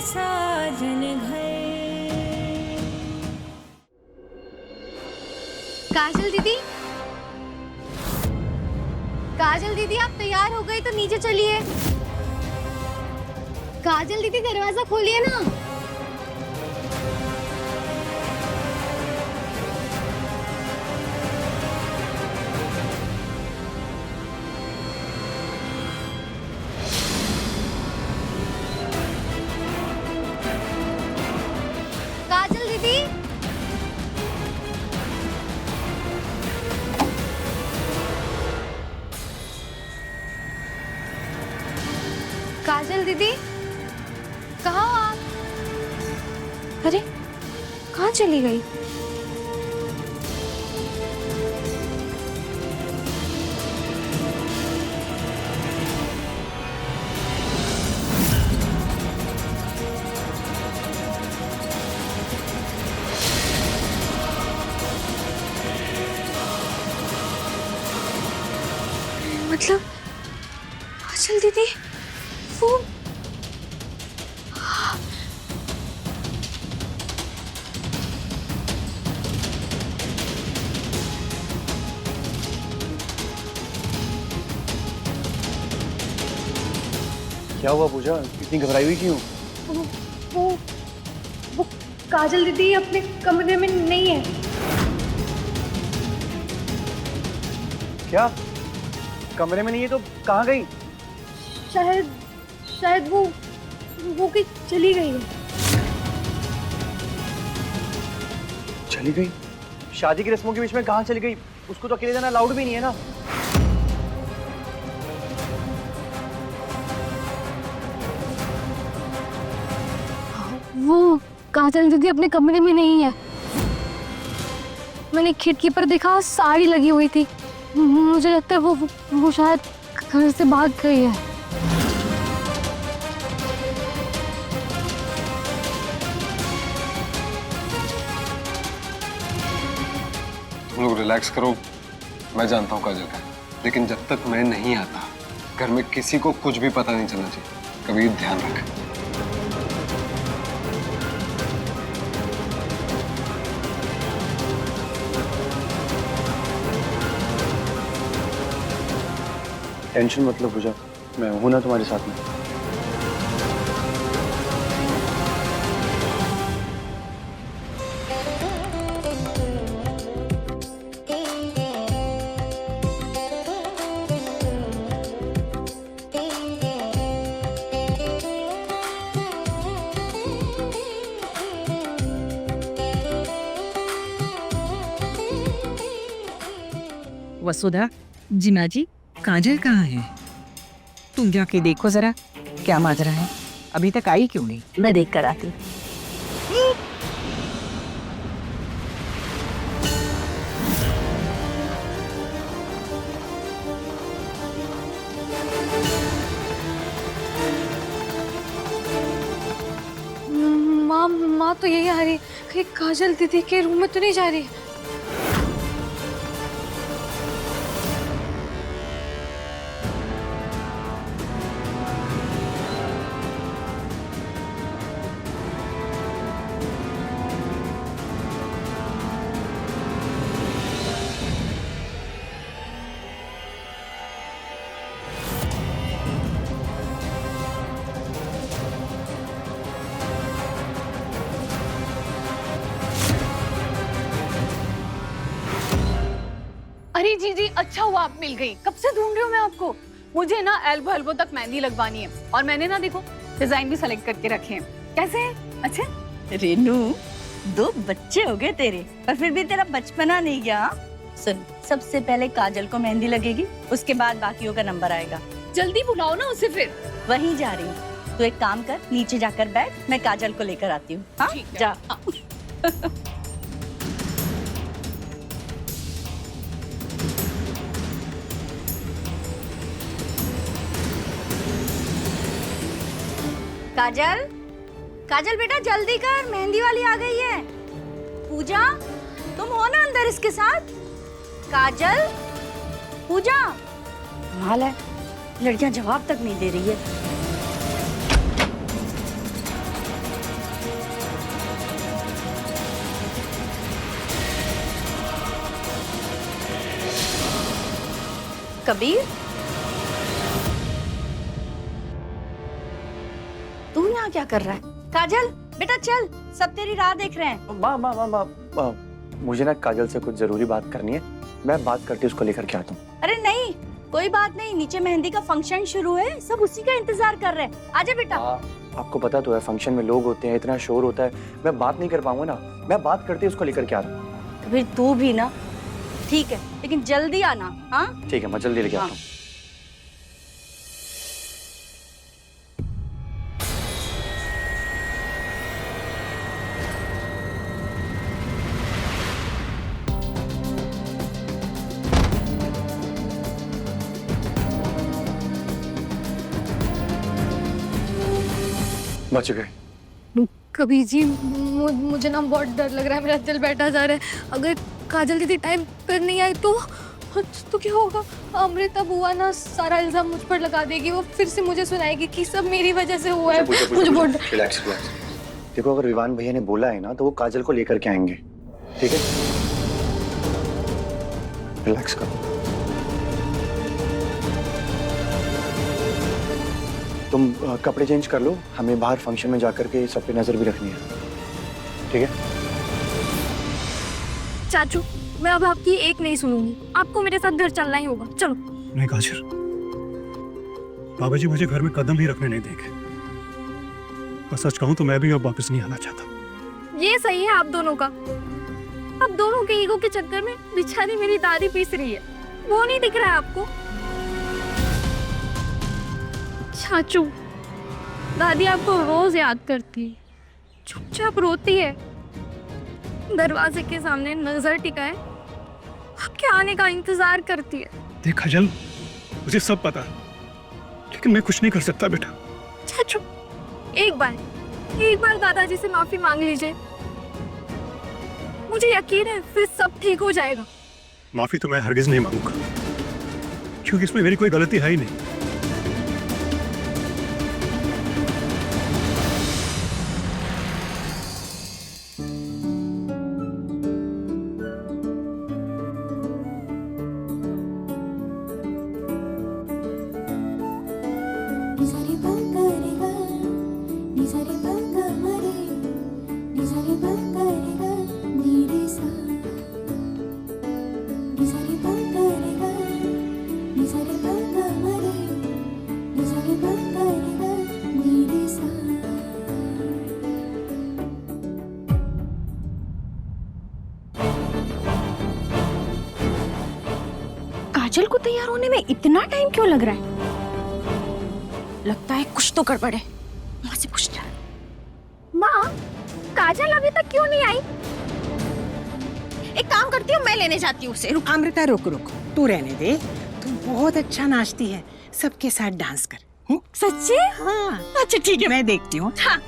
साजन घर। काजल दीदी, काजल दीदी आप तैयार हो गए तो नीचे चलिए। काजल दीदी दरवाजा खोलिए ना। काजल दीदी, काजल दीदी कहाँ हो आप? अरे कहाँ चली गई? मतलब काजल दीदी वो क्या हुआ पूजा, इतनी घबराई हुई क्यों? वो वो काजल दीदी अपने कमरे में नहीं है। क्या कमरे में नहीं है तो कहाँ गई? शायद शायद वो कहीं चली गई है। चली गई? शादी की रस्मों के बीच में कहाँ चली गई? उसको तो अकेले जाना अलाउड भी नहीं है ना। वो काजल दीदी अपने कमरे में नहीं है। मैंने खिड़की पर देखा साड़ी लगी हुई थी। मुझे लगता है वो शायद घर से भाग गई है। तुम लोग रिलैक्स करो, मैं जानता हूँ काजल का, लेकिन जब तक मैं नहीं आता घर में किसी को कुछ भी पता नहीं चलना चाहिए। कभी ध्यान रख। टेंशन मत लो पूजा, मैं हूं ना तुम्हारे साथ में। वसुधा, जिमा जी, काजल कहाँ है? तुम जाके देखो जरा क्या माजरा है, अभी तक आई क्यों नहीं? मैं देख कर आती हूँ। माँ तो यही आ रही, कहीं काजल दीदी के रूम में तो नहीं जा रही? अरे जी अच्छा हुआ आप मिल गई। कब से ढूंढ रही हूँ मैं आपको। मुझे ना एल्बो एल्बो तक मेहंदी लगवानी है और मैंने ना देखो डिजाइन भी सेलेक्ट करके रखे हैं। कैसे हैं? अच्छे? रेनू, 2 बच्चे हो गए तेरे, पर फिर भी तेरा बचपना नहीं गया। सुन, सबसे पहले काजल को मेहंदी लगेगी, उसके बाद बाकियों का नंबर आएगा। जल्दी बुलाओ ना उसे फिर। वहीं जा रही हूँ। तो एक काम कर, नीचे जाकर बैठ, मैं काजल को लेकर आती हूँ। हाँ, ठीक है। जा। काजल, काजल बेटा जल्दी कर, मेहंदी वाली आ गई है। पूजा, तुम हो ना अंदर इसके साथ? काजल, पूजा, कमाल है, लड़कियां जवाब तक नहीं दे रही है। कबीर, तू यहाँ क्या कर रहा है? काजल बेटा चल, सब तेरी राह देख रहे हैं। माँ माँ माँ माँ माँ, मुझे ना काजल से कुछ जरूरी बात करनी है, मैं बात करके उसको लेकर के आता हूँ। अरे नहीं, कोई बात नहीं, नीचे मेहंदी का फंक्शन शुरू है, सब उसी का इंतजार कर रहे हैं। आजा बेटा। आपको पता तो है फंक्शन में लोग होते हैं, इतना शोर होता है, मैं बात नहीं कर पाऊंगा ना, मैं बात करते उसको लेकर के आ रहा हूँ। फिर तू भी ना, ठीक है, लेकिन जल्दी आना। हाँ ठीक है, मैं जल्दी लेके आता हूँ। बच गए। कबीर जी मुझे ना बहुत डर लग रहा है, मेरा दिल बैठा जा रहा है। अगर काजल दीदी टाइम पर नहीं आई तो क्या होगा? अमृता बुआ ना सारा इल्जाम मुझ पर लगा देगी, वो फिर से मुझे सुनाएगी कि सब मेरी वजह से हुआ है। मुझे बहुत रिलैक्स। देखो अगर विवान भैया ने बोला है ना तो वो काजल को लेकर के आएंगे, ठीक है? रिलैक्स करो। तुम कपड़े चेंज कर लो, हमें बाहर फंक्शन में जाकर के सब पे नजर भी रखनी है, ठीक है? चाचू, मैं अब आपकी एक नहीं सुनूंगी, आपको मेरे साथ घर चलना ही होगा। चलो। नहीं काजल, बाबा जी मुझे घर में कदम ही रखने नहीं देंगे। और सच कहूं तो मैं भी अब वापस नहीं आना चाहता। ये सही है आप दोनों का। अब दोनों के ईगो के चक्कर में बेचारी मेरी दादी पीस रही है, वो नहीं दिख रहा है आपको? चाचू, दादी आपको रोज याद करती है, चुपचाप रोती है, दरवाजे के सामने नजर टिकाए आपके आने का इंतजार करती है। देख काजल, मुझे सब पता है, लेकिन मैं कुछ नहीं कर सकता बेटा। चाचू, एक बार दादाजी से माफी मांग लीजिए, मुझे यकीन है फिर सब ठीक हो जाएगा। माफी तो मैं हरगिज नहीं मांगूंगा, क्योंकि इसमें मेरी कोई गलती है ही नहीं। काजल को तैयार होने में इतना टाइम क्यों लग रहा है? लगता है कुछ तो गड़बड़ है, माँ से पूछना है। माँ, काजल अभी तक क्यों नहीं आई? एक काम करती हूँ, मैं लेने जाती हूँ उसे। रुक अमृता, रुक रुक, तू रहने दे। तू बहुत अच्छा नाचती है, सबके साथ डांस कर। सच्ची? हाँ अच्छा ठीक है, मैं देखती हूँ। हाँ।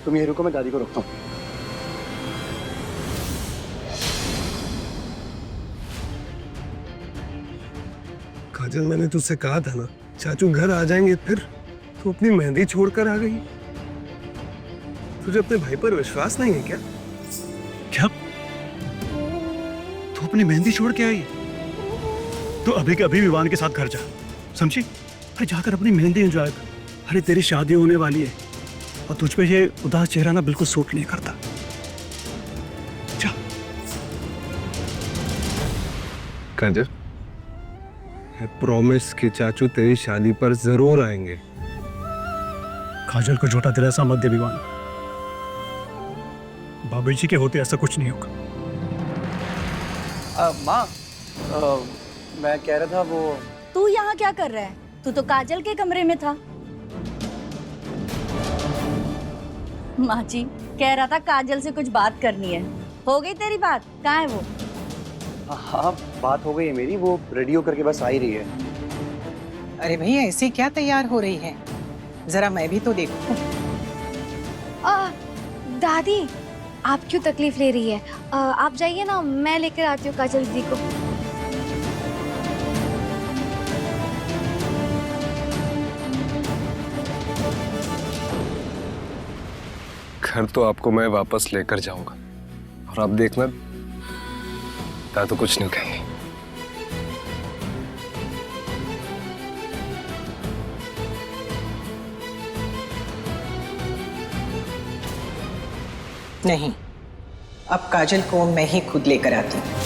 तुम ये रुको, मैं दादी को रोकता हूँ। काजल, मैंने तुझसे कहा था ना, चाचू घर आ जाएंगे, फिर तू अपनी मेहंदी छोड़कर आ गई। तुझे अपने भाई पर विश्वास नहीं है क्या? क्या तू अपनी मेहंदी छोड़ के आई? तो अभी के अभी विवान के साथ घर जा, समझी? अरे जाकर अपनी मेहंदी एंजॉय कर। अरे तेरी शादी होने वाली है और तुझ पे ये उदास चेहरा ना बिल्कुल सूट नहीं करता। जा। काजल, प्रॉमिस कि चाचू तेरी शादी पर जरूर आएंगे। काजल को झूठा दिलासा मत दे विवान, बाबू जी के होते ऐसा कुछ नहीं होगा। माँ, मैं कह रहा था वो तू यहाँ क्या कर रहा है? तू तो काजल के कमरे में था। माँ जी कह रहा था काजल से कुछ बात करनी है। हो गई तेरी बात? कहाँ है वो? हाँ, बात हो गई है मेरी, वो रेडी होकर के बस आ ही रही है। अरे भैया, ऐसे क्या तैयार हो रही है? जरा मैं भी तो देखूं। दादी, आप क्यों तकलीफ ले रही है? आप जाइए ना, मैं लेकर आती हूँ काजल दीदी को। घर तो आपको मैं वापस लेकर जाऊंगा और आप देखना, मैं तो कुछ नहीं कहेंगे। नहीं, अब काजल को मैं ही खुद लेकर आती हूँ।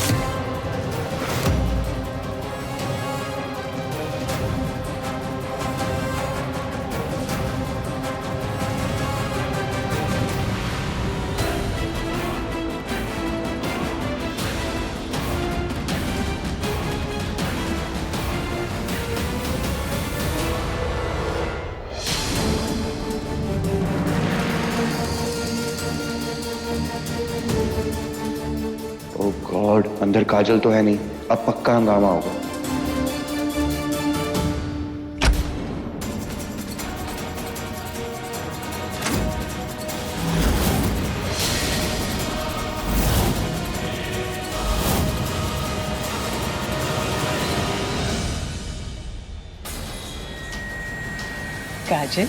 ओह गॉड, अंदर काजल तो है नहीं, अब पक्का हंगामा होगा। काजल,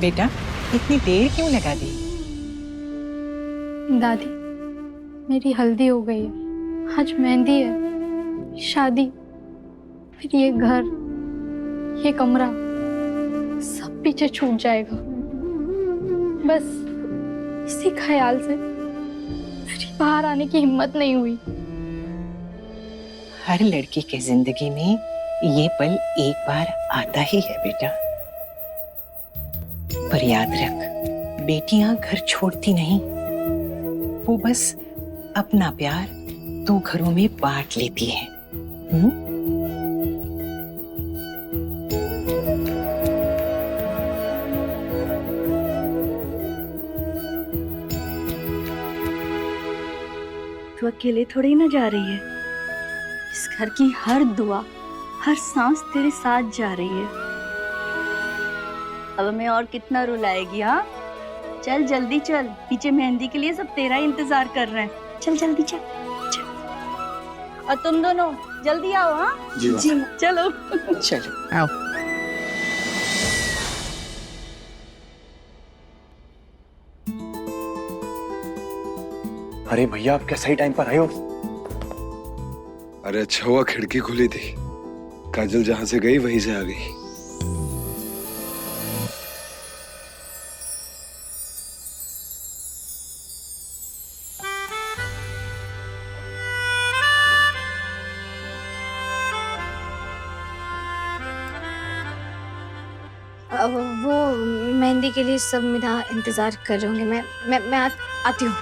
बेटा इतनी देर क्यों लगा दी? दादी, मेरी हल्दी हो गई है, आज मेहंदी है, शादी, फिर ये घर, ये कमरा, सब पीछे छूट जाएगा। बस इसी ख्याल से मेरी बाहर आने की हिम्मत नहीं हुई। हर लड़की के जिंदगी में ये पल एक बार आता ही है बेटा, पर याद रख, बेटियां घर छोड़ती नहीं, वो बस अपना प्यार दो घरों में बांट लेती है। तू अकेले थोड़ी ना जा रही है, इस घर की हर दुआ, हर सांस तेरे साथ जा रही है। अब हमें और कितना रुलाएगी? हाँ, चल जल्दी चल, पीछे मेहंदी के लिए सब तेरा ही इंतजार कर रहे हैं। चल जल्दी चल, चल। और तुम दोनों जल्दी आओ। हाँ जी चलो चलो आओ। अरे भैया, आप क्या सही टाइम पर आए हो? अरे अच्छा हुआ खिड़की खुली थी, काजल जहां से गई वहीं से आ गई। अब वो मेहंदी के लिए सब मेरा इंतजार कर रहे होंगे। मैं आती हूँ।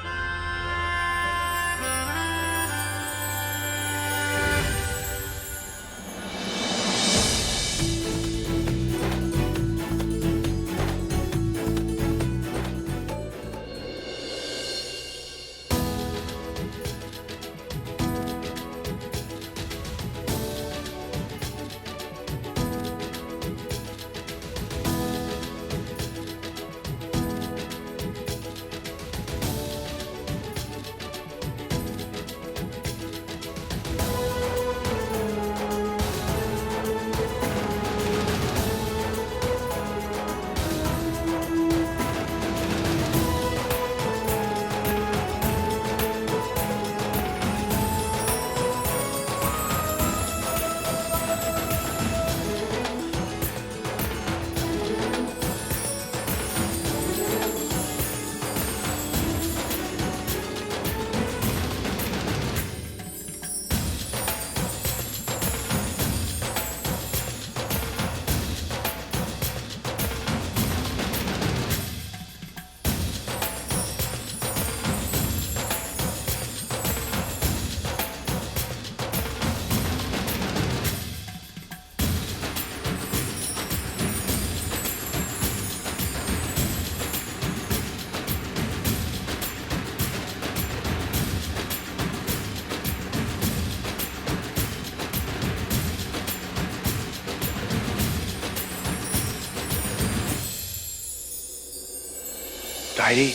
डायरी,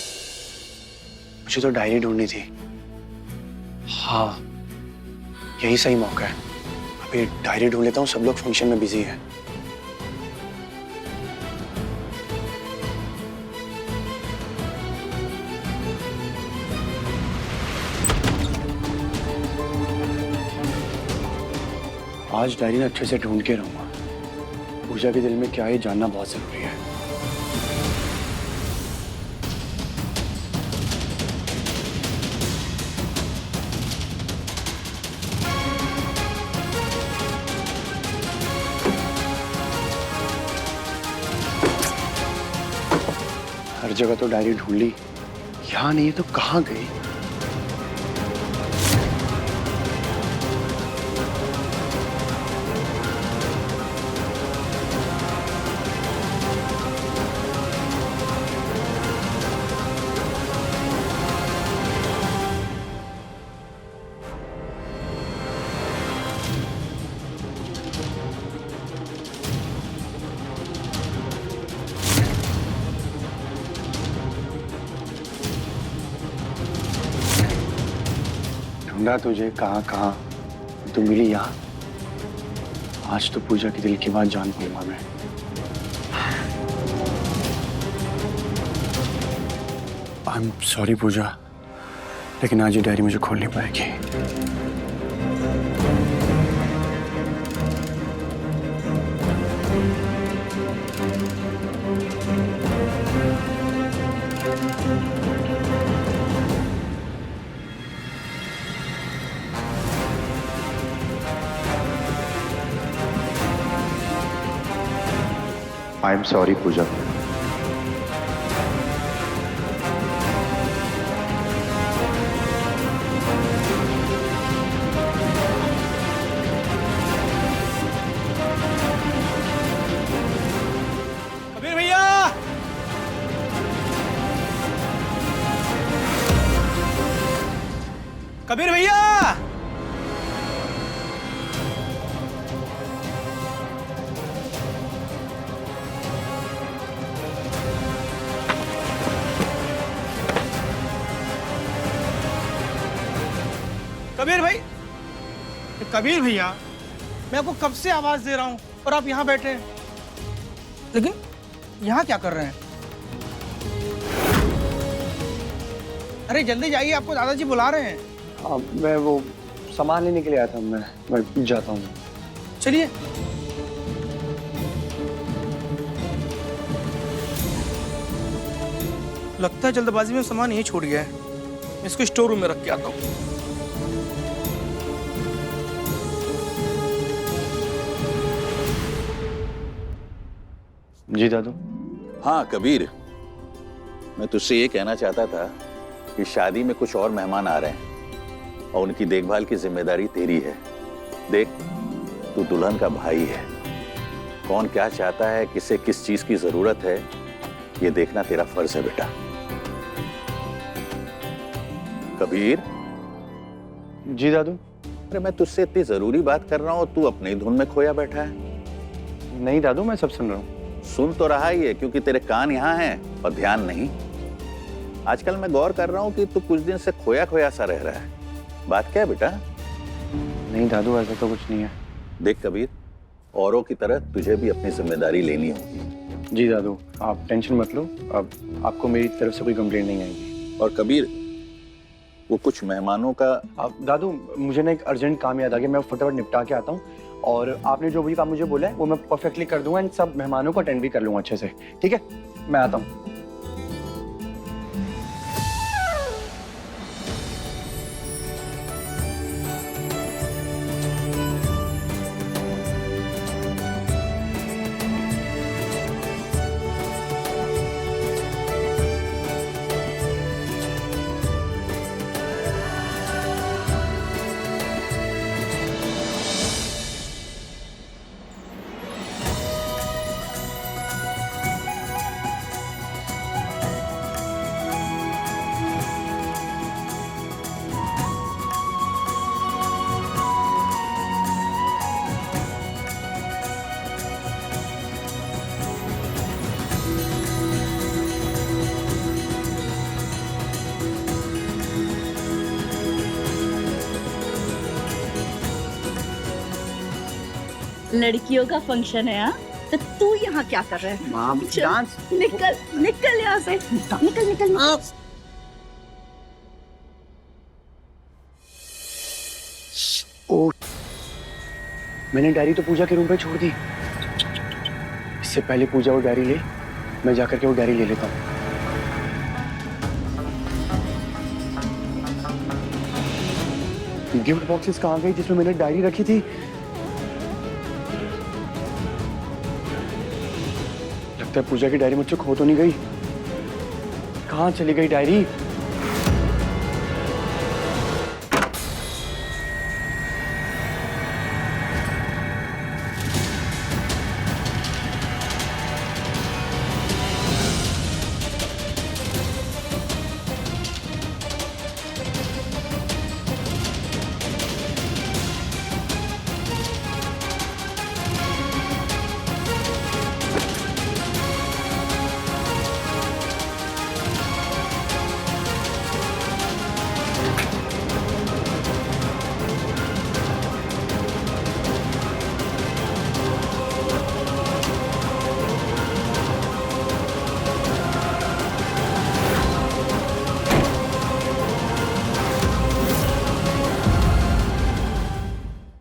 मुझे तो डायरी ढूंढनी थी। हाँ, यही सही मौका है। अभी डायरी ढूंढ लेता हूँ, सब लोग फंक्शन में बिजी हैं। आज डायरी ना अच्छे से ढूंढ के रहूंगा। पूजा के दिल में क्या है जानना बहुत जरूरी है। हर जगह तो डायरी ढूंढ ली, यहाँ नहीं है तो कहाँ गई? ढूंढा तुझे कहाँ कहाँ, तू मिली यहाँ। आज तो पूजा के दिल की बात जान पाऊंगा मैं। आई एम सॉरी पूजा, लेकिन आज ये डायरी मुझे खोल नहीं पाएगी। आई एम सॉरी पूजा। कबीर भैया, कबीर भैया, कबीर भाई, कबीर भैया, मैं आपको कब से आवाज दे रहा हूँ और आप यहाँ बैठे हैं, लेकिन यहाँ क्या कर रहे हैं? अरे जल्दी जाइए, आपको दादाजी बुला रहे हैं। हाँ, मैं वो सामान लेने के लिए आया था। मैं जाता हूँ। चलिए। लगता है जल्दबाजी में सामान यहीं छूट गया है। मैं इसको स्टोर रूम में रख के आता हूँ। जी दादू। हाँ कबीर, मैं तुझसे ये कहना चाहता था कि शादी में कुछ और मेहमान आ रहे हैं और उनकी देखभाल की जिम्मेदारी तेरी है। देख, तू दुल्हन का भाई है। कौन क्या चाहता है, किसे किस चीज की जरूरत है, ये देखना तेरा फर्ज है बेटा। कबीर। जी दादू। अरे मैं तुझसे इतनी जरूरी बात कर रहा हूँ, तू अपने ही धुन में खोया बैठा है। नहीं दादू, मैं सब सुन रहा हूँ। सुन तो रहा ही है, क्योंकि तेरे कान यहाँ हैं और ध्यान नहीं। आजकल मैं गौर कर रहा हूँ कि तू कुछ दिन से खोया खोया सा रह रहा है। बात क्या है बेटा? नहीं दादू, ऐसा तो कुछ नहीं है। देख कबीर, औरों की तरह तुझे भी अपनी जिम्मेदारी लेनी होगी। जी दादू, आप टेंशन मत लो। अब आपको मेरी तरफ से कोई कंप्लेंट नहीं आएगी। और कबीर, वो कुछ मेहमानों का। दादू, मुझे ना एक अर्जेंट काम याद आ गया, मैं फटाफट निपटा के आता हूँ। और आपने जो भी काम मुझे बोला है वो मैं परफेक्टली कर दूंगा। इन सब मेहमानों को अटेंड भी कर लूंगा अच्छे से। ठीक है, मैं आता हूँ। लड़कियों का फंक्शन है। हाँ, तो तू यहाँ क्या कर रहा है? माम चल, डांस निकल निकल यहाँ से, निकल निकल, निकल। ओ, मैंने डायरी तो पूजा के रूम पे छोड़ दी। इससे पहले पूजा वो डायरी ले, मैं जाकर के वो डायरी ले लेता हूँ। गिफ्ट बॉक्सेस कहाँ गई जिसमें मैंने डायरी रखी थी? लगता है पूजा की डायरी मुझसे खो तो नहीं गई। कहाँ चली गई डायरी?